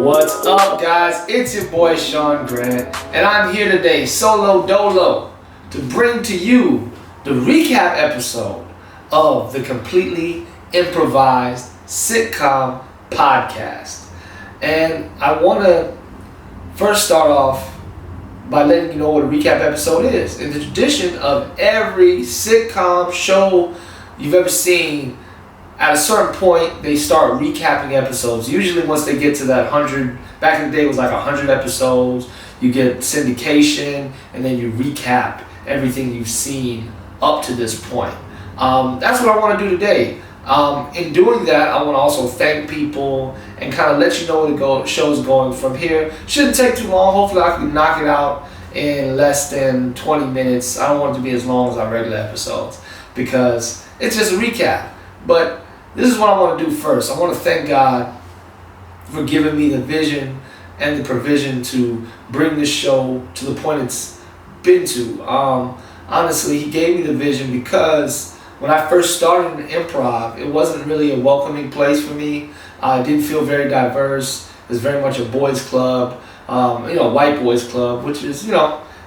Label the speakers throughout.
Speaker 1: What's up, guys? It's your boy Sean Grant, and I'm here today, solo dolo, to bring to you the recap episode of the Completely Improvised Sitcom Podcast. And I want to first start off by letting you know what a recap episode is. In the tradition of every sitcom show you've ever seen, at a certain point, they start recapping episodes. Usually once they get to that 100, back in the day it was like 100 episodes, you get syndication, and then you recap everything you've seen up to this point. That's what I want to do today. In doing that, I want to also thank people and kind of let you know where the show's going from here. Shouldn't take too long. Hopefully I can knock it out in less than 20 minutes. I don't want it to be as long as our regular episodes because it's just a recap. But this is what I want to do first. I want to thank God for giving me the vision and the provision to bring this show to the point it's been to. Honestly, He gave me the vision because when I first started in improv, it wasn't really a welcoming place for me. It didn't feel very diverse. It was very much a boys' club, white boys' club, which is, it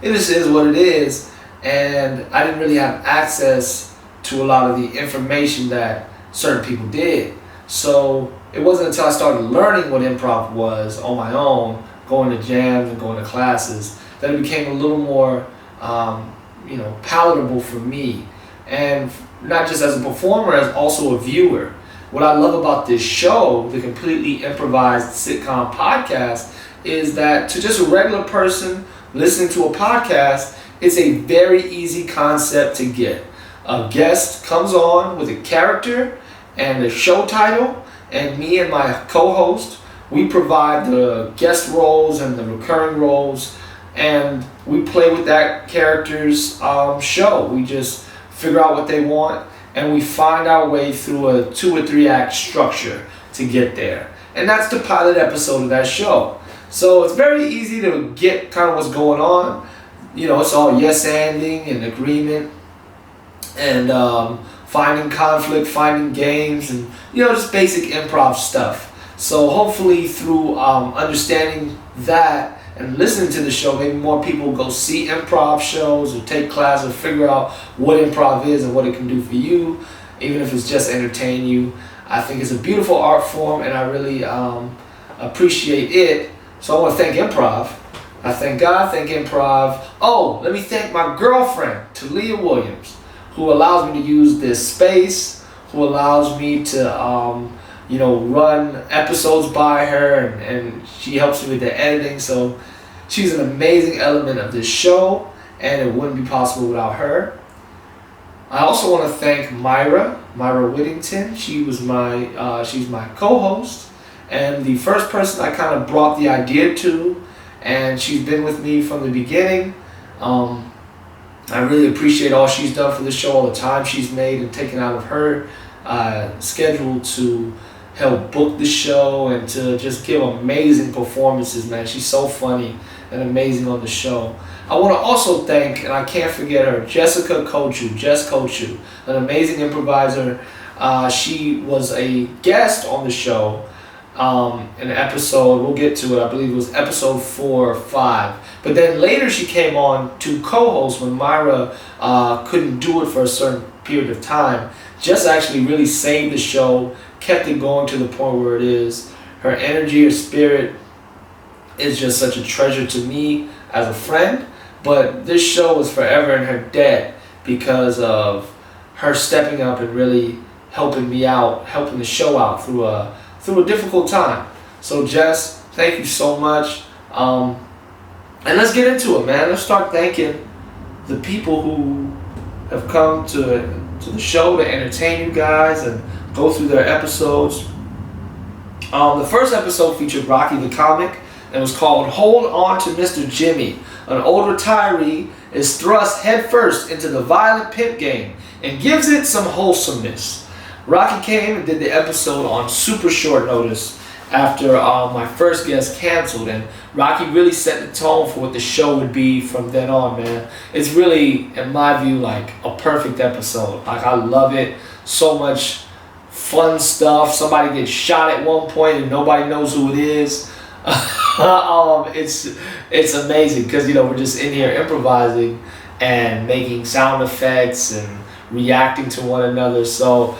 Speaker 1: just is what it is. And I didn't really have access to a lot of the information that certain people did. So it wasn't until I started learning what improv was on my own, going to jams and going to classes, that it became a little more, palatable for me. And not just as a performer, as also a viewer. What I love about this show, the Completely Improvised Sitcom Podcast, is that to just a regular person listening to a podcast, it's a very easy concept to get. A guest comes on with a character and the show title, and me and my co-host, we provide the guest roles and the recurring roles, and we play with that character's show. We just figure out what they want, and we find our way through a 2 or 3 act structure to get there. And that's the pilot episode of that show. So it's very easy to get kind of what's going on. It's all yes-anding and agreement, and finding conflict, finding games, and just basic improv stuff. So hopefully through understanding that and listening to the show, maybe more people go see improv shows or take classes or figure out what improv is and what it can do for you, even if it's just entertain you. I think it's a beautiful art form, and I really appreciate it. So I want to thank improv. I thank God, thank improv. Oh, let me thank my girlfriend, Talia Williams, who allows me to use this space, who allows me to run episodes by her, and she helps me with the editing. So she's an amazing element of this show, and it wouldn't be possible without her. I also want to thank Myra Whittington. She's my co-host and the first person I kind of brought the idea to, and she's been with me from the beginning. I really appreciate all she's done for the show, all the time she's made and taken out of her schedule to help book the show and to just give amazing performances, man. She's so funny and amazing on the show. I want to also thank, and I can't forget her, Jess Kochu, an amazing improviser. She was a guest on the show in an episode, we'll get to it, I believe it was episode 4 or 5. But then later she came on to co-host when Myra couldn't do it for a certain period of time. Jess actually really saved the show, kept it going to the point where it is. Her energy, her spirit is just such a treasure to me as a friend. But this show is forever in her debt because of her stepping up and really helping me out, helping the show out through a difficult time. So Jess, thank you so much. And let's get into it, man. Let's start thanking the people who have come to the show to entertain you guys and go through their episodes. The first episode featured Rocky the Comic and was called Hold On to Mr. Jimmy. An old retiree is thrust headfirst into the violent pimp game and gives it some wholesomeness. Rocky came and did the episode on super short notice after my first guest canceled, and Rocky really set the tone for what the show would be from then on, man. It's really, in my view, like a perfect episode. Like, I love it. So much fun stuff. Somebody gets shot at one point and nobody knows who it is. It's amazing because we're just in here improvising and making sound effects and reacting to one another. So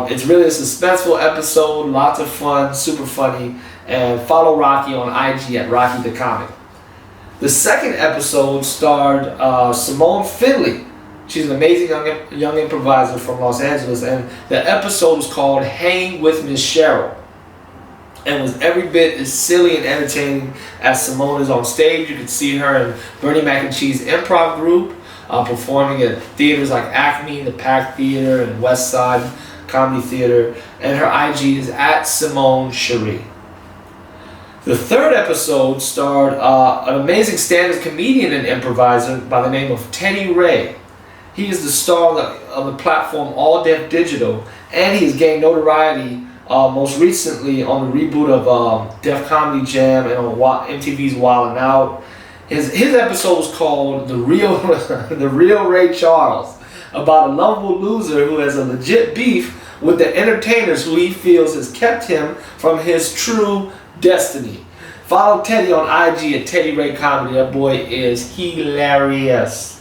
Speaker 1: it's really a suspenseful episode, lots of fun, super funny, and follow Rocky on IG at Rocky the Comic. The second episode starred Simone Finley. She's an amazing young improviser from Los Angeles, and the episode was called Hang with Miss Cheryl, and was every bit as silly and entertaining as Simone is on stage. You can see her in Bernie Mac and Cheese improv group, performing at theaters like Acme, the Pack Theater, and West Side Comedy Theater, and her IG is at Simone Cherie. The third episode starred an amazing stand-up comedian and improviser by the name of Teddy Ray. He is the star of the platform All Def Digital, and he has gained notoriety most recently on the reboot of Def Comedy Jam and on MTV's Wild 'N Out. His episode was called The Real Ray Charles, about a lovable loser who has a legit beef with the entertainers who he feels has kept him from his true destiny. Follow Teddy on IG at Teddy Ray Comedy. That boy is hilarious.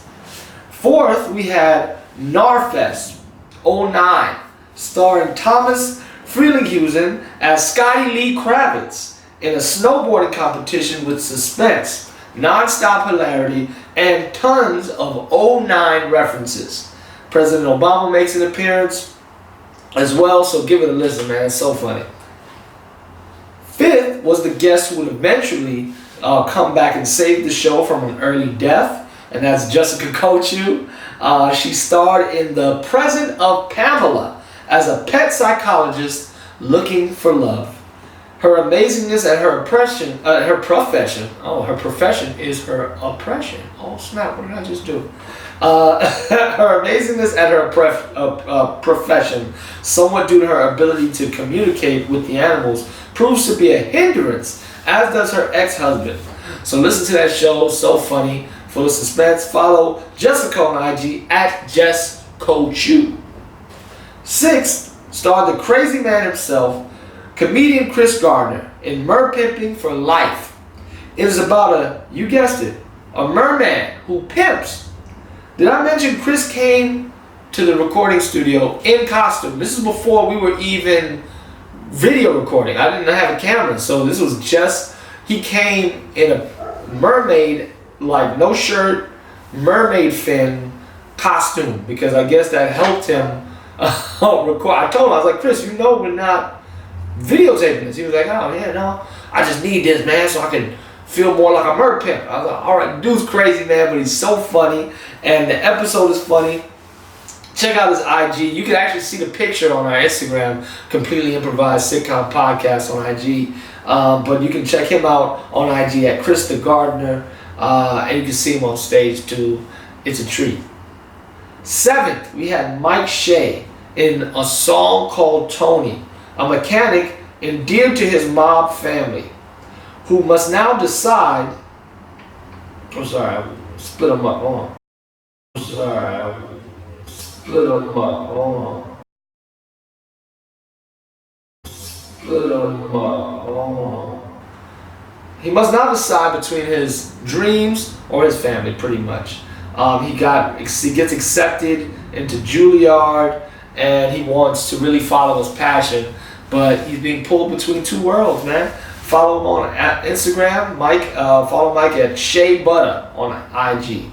Speaker 1: Fourth, we had Narfest 09, starring Thomas Frelinghuysen as Scotty Lee Kravitz in a snowboarding competition with suspense, non-stop hilarity, and tons of 09 references. President Obama makes an appearance as well, so give it a listen, man. It's so funny. Fifth was the guest who would eventually come back and save the show from an early death, and that's Jessica Kochu. She starred in The Present of Pamela as a pet psychologist looking for love. Her amazingness at her profession is her oppression. Oh snap, what did I just do? Her amazingness at her profession, somewhat due to her ability to communicate with the animals, proves to be a hindrance, as does her ex-husband. So listen to that show, so funny, full of suspense. Follow Jessica on IG at Jess Kochu. Sixth, starred the crazy man himself, comedian Chris Gardner, in Mer Pimping for Life. It is about you guessed it, a merman who pimps. Did I mention Chris came to the recording studio in costume? This is before we were even video recording. I didn't have a camera, so this was just, he came in a mermaid, like no shirt, mermaid fin costume, because I guess that helped him record. I told him, I was like, Chris, we're not videotaping this. He was like, oh yeah, no, I just need this, man, so I can feel more like a mer pimp. I was like, all right, dude's crazy, man, but he's so funny, and the episode is funny. Check out his IG. You can actually see the picture on our Instagram, Completely Improvised Sitcom Podcast on IG. But you can check him out on IG at Chris the Gardener, and you can see him on stage too. It's a treat. Seventh, we had Mike Shea in a song called Tony, a mechanic endeared to his mob family, who must now decide. I'm sorry, I split them up. Hold on. I'm sorry. Split them up. Hold on. Split them up. Hold on. He must now decide between his dreams or his family, pretty much. He gets accepted into Juilliard, and he wants to really follow his passion, but he's being pulled between two worlds, man. Follow him on Instagram, Mike. Follow Mike at Shea Butter on IG.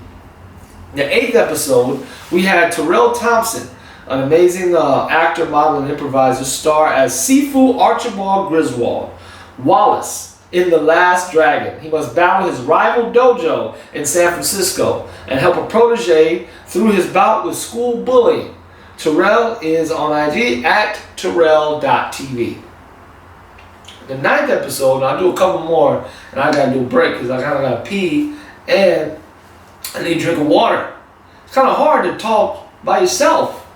Speaker 1: The eighth episode, we had Terrell Thompson, an amazing actor, model, and improviser, star as Sifu Archibald Griswold Wallace in The Last Dragon. He must battle his rival dojo in San Francisco and help a protege through his bout with school bullying. Terrell is on IG at Terrell.tv. The ninth episode, and I'll do a couple more, and I gotta do a break because I kind of gotta pee and I need a drink of water. It's kind of hard to talk by yourself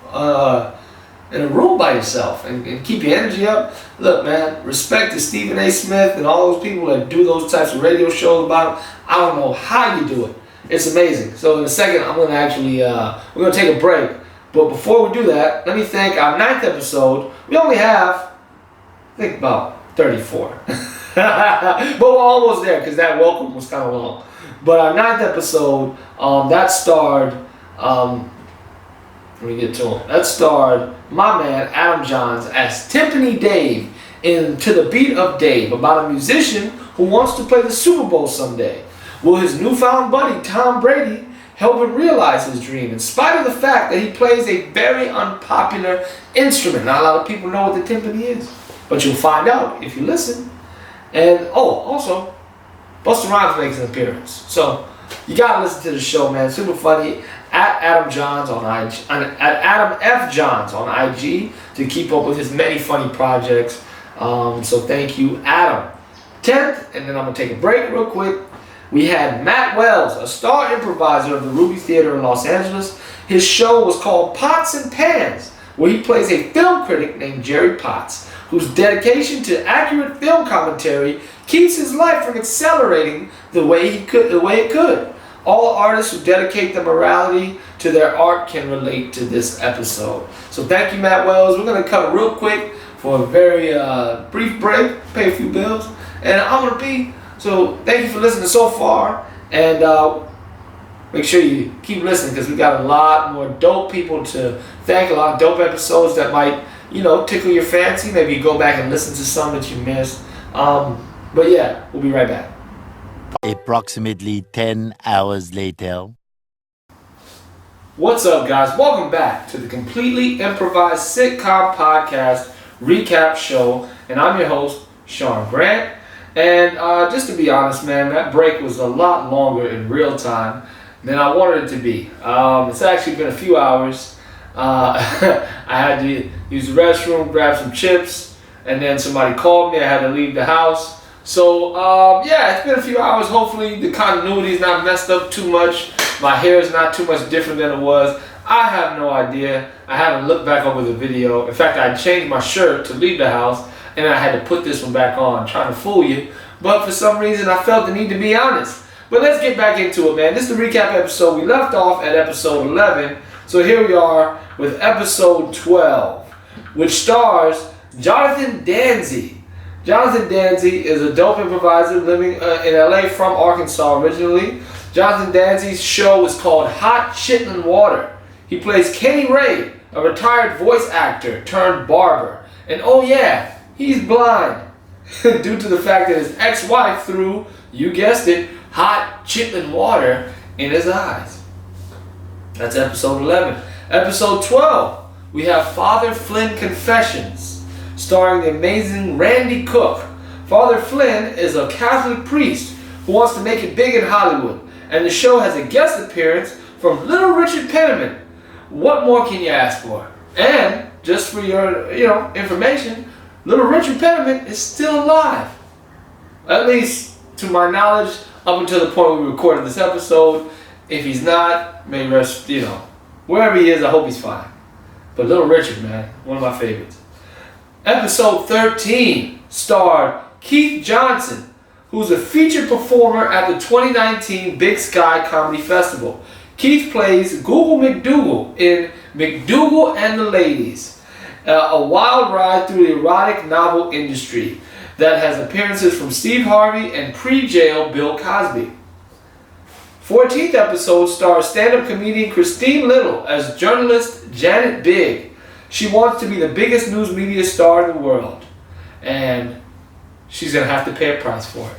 Speaker 1: in a room by yourself and keep your energy up. Look, man, respect to Stephen A. Smith and all those people that do those types of radio shows about it. I don't know how you do it. It's amazing. So in a second, I'm gonna actually we're gonna take a break. But before we do that, let me thank our ninth episode. We only have, I think, about 34. But we're almost there because that welcome was kind of long. But our 9th episode, that starred, let me get to him. That starred my man Adam Johns as Timpani Dave in To the Beat of Dave, about a musician who wants to play the Super Bowl someday. Will his newfound buddy Tom Brady help him realize his dream, in spite of the fact that he plays a very unpopular instrument? Not a lot of people know what the timpani is, but you'll find out if you listen. And also, Busta Rhymes makes an appearance, so you gotta listen to the show, man. Super funny. At Adam Johns on IG, at Adam F Johns on IG to keep up with his many funny projects. So thank you, Adam. 10th, and then I'm gonna take a break real quick. We had Matt Wells, a star improviser of the Ruby Theater in Los Angeles. His show was called Pots and Pans, where he plays a film critic named Jerry Potts, whose dedication to accurate film commentary keeps his life from accelerating the way it could. All artists who dedicate their morality to their art can relate to this episode. So thank you, Matt Wells. We're going to cut real quick for a very brief break, pay a few bills, and I'm going to be. So thank you for listening so far, and make sure you keep listening because we got a lot more dope people to thank, a lot of dope episodes that might, tickle your fancy. Maybe you go back and listen to some that you missed. But yeah, we'll be right back.
Speaker 2: Approximately 10 hours later.
Speaker 1: What's up, guys? Welcome back to the Completely Improvised Sitcom Podcast recap show, and I'm your host, Sean Grant. And just to be honest, man, that break was a lot longer in real time than I wanted it to be. It's actually been a few hours. I had to use the restroom, grab some chips, and then somebody called me. I had to leave the house. So, yeah, it's been a few hours. Hopefully the continuity is not messed up too much. My hair is not too much different than it was. I have no idea. I haven't looked back over the video. In fact, I changed my shirt to leave the house, and I had to put this one back on, trying to fool you. But for some reason, I felt the need to be honest. But let's get back into it, man. This is the recap episode. We left off at episode 11. So here we are with episode 12, which stars Jonathan Danzy. Jonathan Danzy is a dope improviser living in LA from Arkansas originally. Jonathan Danzy's show is called Hot Chitlin' Water. He plays Kenny Ray, a retired voice actor turned barber. And oh yeah, he's blind due to the fact that his ex-wife threw, you guessed it, hot chitlin' water in his eyes. That's episode 11. Episode 12, we have Father Flynn Confessions, starring the amazing Randy Cook. Father Flynn is a Catholic priest who wants to make it big in Hollywood, and the show has a guest appearance from Little Richard Penniman. What more can you ask for? And just for your, information, Little Richard Penniman is still alive. At least to my knowledge, up until the point we recorded this episode. If he's not, may rest, wherever he is, I hope he's fine. But Little Richard, man, one of my favorites. Episode 13 starred Keith Johnson, who's a featured performer at the 2019 Big Sky Comedy Festival. Keith plays Google McDougal in McDougal and the Ladies, a wild ride through the erotic novel industry that has appearances from Steve Harvey and pre-jail Bill Cosby. 14th episode stars stand-up comedian Christine Little as journalist Janet Bigg. She wants to be the biggest news media star in the world, and she's going to have to pay a price for it.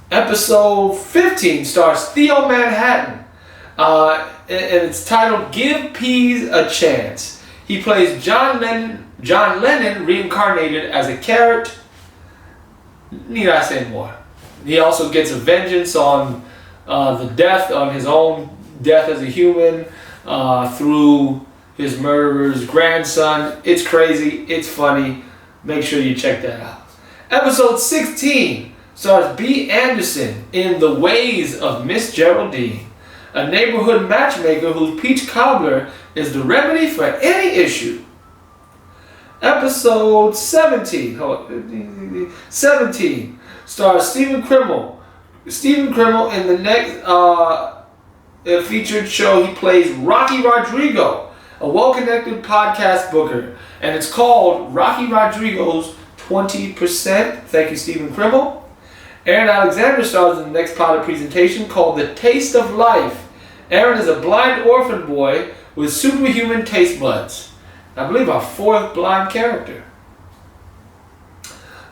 Speaker 1: Episode 15 stars Theo Manhattan, and it's titled Give Peas a Chance. He plays John Lennon reincarnated as a carrot. Need I say more? He also gets a vengeance on the death, on his own death as a human, through his murderer's grandson. It's crazy. It's funny. Make sure you check that out. Episode 16 stars B. Anderson in The Ways of Miss Geraldine, a neighborhood matchmaker whose peach cobbler is the remedy for any issue. Episode 17 stars Stephen Krimmel. Stephen Krimmel in the next featured show, he plays Rocky Rodrigo, a well-connected podcast booker, and it's called Rocky Rodrigo's 20%. Thank you, Stephen Krimmel. Aaron Alexander stars in the next pilot presentation called The Taste of Life. Aaron is a blind orphan boy with superhuman taste buds. I believe our fourth blind character.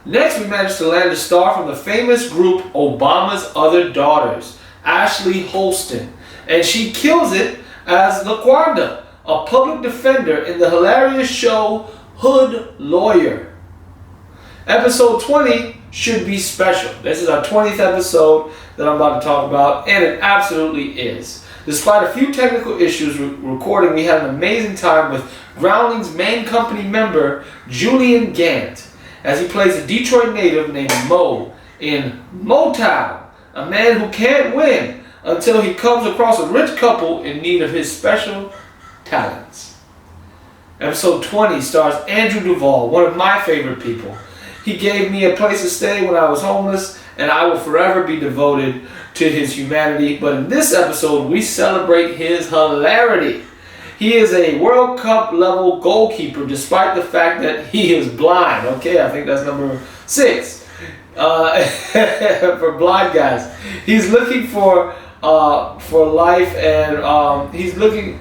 Speaker 1: Next, we managed to land a star from the famous group Obama's Other Daughters, Ashley Holston. And she kills it as LaQuanda, a public defender in the hilarious show Hood Lawyer. Episode 20 should be special. This is our 20th episode that I'm about to talk about, and it absolutely is. Despite a few technical issues recording, we had an amazing time with Groundling's main company member, Julian Gant, as he plays a Detroit native named Mo in Motown, a man who can't win until he comes across a rich couple in need of his special talents. Episode 20 stars Andrew Duvall, one of my favorite people. He gave me a place to stay when I was homeless, and I will forever be devoted to his humanity. But in this episode, we celebrate his hilarity. He is a World Cup level goalkeeper despite the fact that he is blind. Okay, I think that's number 6 for blind guys. He's looking for life, and he's looking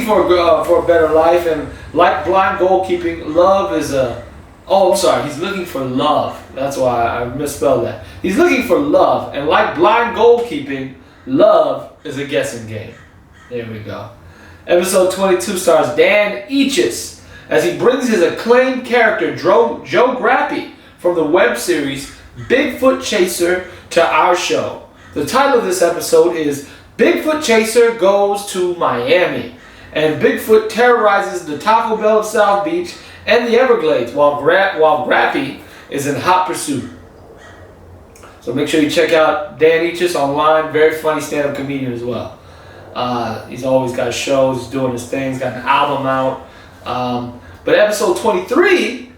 Speaker 1: for a better life. And like blind goalkeeping, love is a he's looking for love. That's why I misspelled that. He's looking for love, and like blind goalkeeping, love is a guessing game. There we go. Episode 22 stars Dan Eaches as he brings his acclaimed character Joe Grappy from the web series Bigfoot Chaser to our show. The title of this episode is Bigfoot Chaser Goes to Miami, and Bigfoot terrorizes the Taco Bell of South Beach and the Everglades while Grappy is in hot pursuit. So make sure you check out Dan Eaches online. Very funny stand-up comedian as well. He's always got shows, he's doing his thing, he's got an album out. But episode 23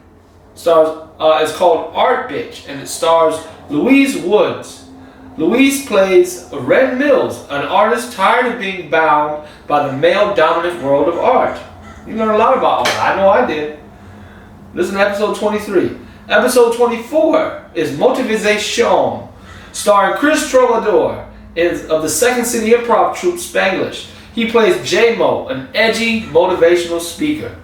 Speaker 1: is called Art Bitch, and it stars Louise Woods. Louise plays Ren Mills, an artist tired of being bound by the male-dominant world of art. You learn a lot about art. I know I did. Listen to episode 23. Episode 24 is Motivation, starring Chris Trovador of the Second City Improv troupe Spanglish. He plays J-Mo, an edgy motivational speaker.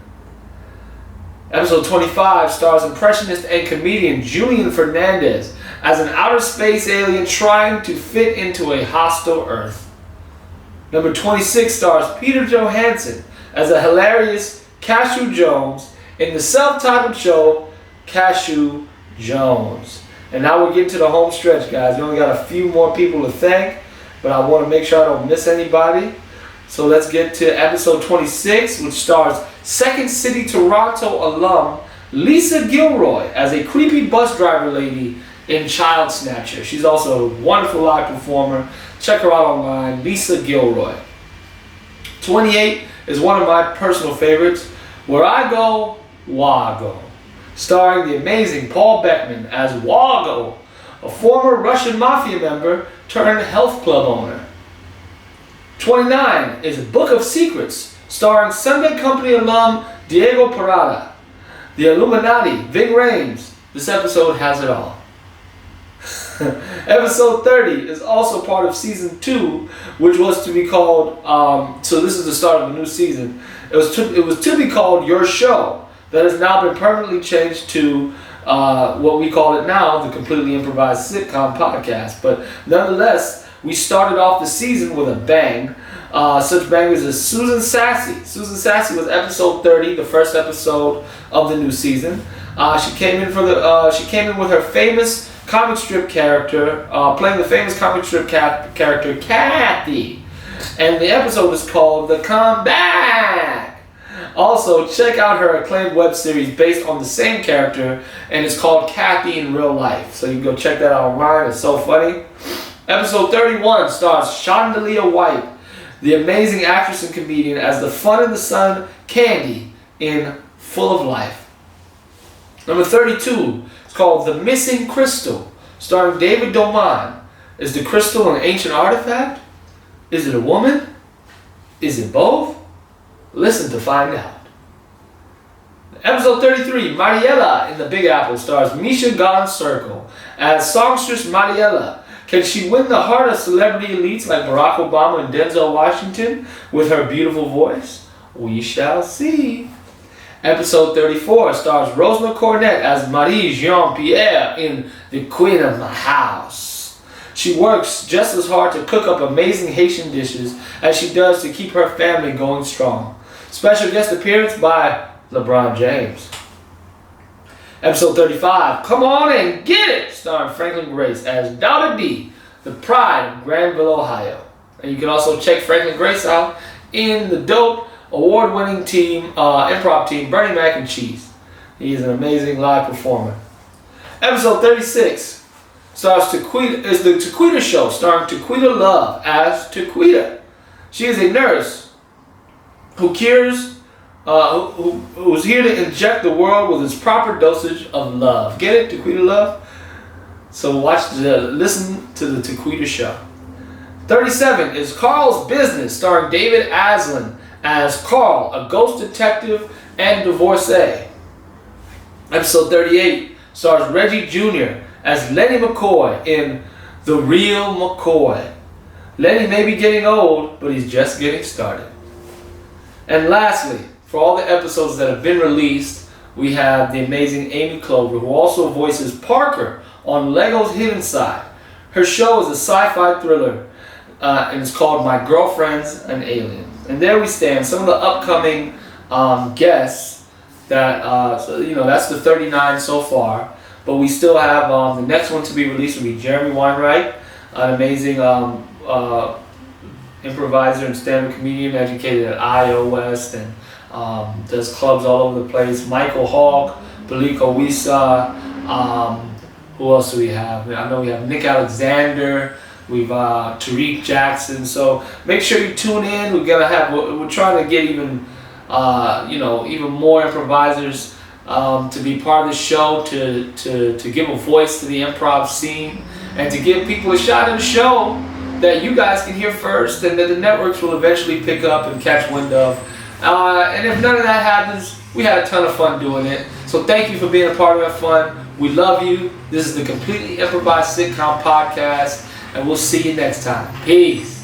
Speaker 1: Episode 25 stars impressionist and comedian Julian Fernandez as an outer space alien trying to fit into a hostile Earth. Number 26 stars Peter Johansson as a hilarious Cashew Jones in the self-titled show Cashew Jones. And now we're getting to the home stretch, guys. We only got a few more people to thank, but I want to make sure I don't miss anybody. So let's get to episode 26, which stars Second City Toronto alum Lisa Gilroy as a creepy bus driver lady in Child Snatcher. She's also a wonderful live performer. Check her out online, Lisa Gilroy. 28 is one of my personal favorites, Where I Go, Wago, starring the amazing Paul Beckman as Wago, a former Russian mafia member turned health club owner. 29 is Book of Secrets, starring Sunday Company alum Diego Parada. The Illuminati, Ving Rhames. This episode has it all. Episode 30 is also part of season 2, which was to be called, so this is the start of a new season. It was to be called Your Show. That has now been permanently changed to what we call it now, the Completely Improvised Sitcom Podcast. But nonetheless, we started off the season with a bang. Such bangers as Susan Sassy. Susan Sassy was episode 30, the first episode of the new season. She came in with her famous comic strip character, playing the famous comic strip character Kathy. And the episode is called The Comeback. Also, check out her acclaimed web series based on the same character, and it's called Kathy in Real Life. So you can go check that out online. It's so funny. Episode 31 stars Sean.LMAO White, the amazing actress and comedian, as the fun in the sun Candy in Full of Life. Number 32 is called The Missing Crystal, starring David Doman. Is the crystal an ancient artifact? Is it a woman? Is it both? Listen to find out. Episode 33, Mariela in the Big Apple stars Misha Gone Circle as songstress Mariela. Can she win the heart of celebrity elites like Barack Obama and Denzel Washington with her beautiful voice? We shall see. Episode 34 stars Rosalind Cornett as Marie Jean-Pierre in The Queen of My House. She works just as hard to cook up amazing Haitian dishes as she does to keep her family going strong. Special guest appearance by LeBron James. Episode 35, Come On and Get It, starring Franklin Grace as Donna D, the pride of Granville, Ohio. And you can also check Franklin Grace out in the dope, award-winning team, improv team, Bernie Mac and Cheese. He is an amazing live performer. Episode 36 is the Tequita Show, starring Tequita Love as Tequita. She is a nurse who's here to inject the world with its proper dosage of love. Get it, Tequita Love? So listen to the Tequita Show. 37 is Carl's Business, starring David Aslan as Carl, a ghost detective and divorcee. Episode 38 stars Reggie Jr. as Lenny McCoy in The Real McCoy. Lenny may be getting old, but he's just getting started. And lastly, for all the episodes that have been released, we have the amazing Amy Clover, who also voices Parker on Lego's Hidden Side. Her show is a sci-fi thriller, and it's called My Girlfriend's an Alien. And there we stand, some of the upcoming guests that, that's the 39 so far. But we still have the next one to be released will be Jeremy Weinreich, an amazing improviser and stand-up comedian educated at IO West and does clubs all over the place. Michael Hawk, Baliko Wisa, who else do we have? I know we have Nick Alexander, we've Tariq Jackson. So make sure you tune in. We're trying to get even more improvisers to be part of the show, to give a voice to the improv scene, and to give people a shot at the show that you guys can hear first, and that the networks will eventually pick up and catch wind of. And if none of that happens, we had a ton of fun doing it. So thank you for being a part of that fun. We love you. This is the Completely Improvised Sitcom Podcast, and we'll see you next time. Peace.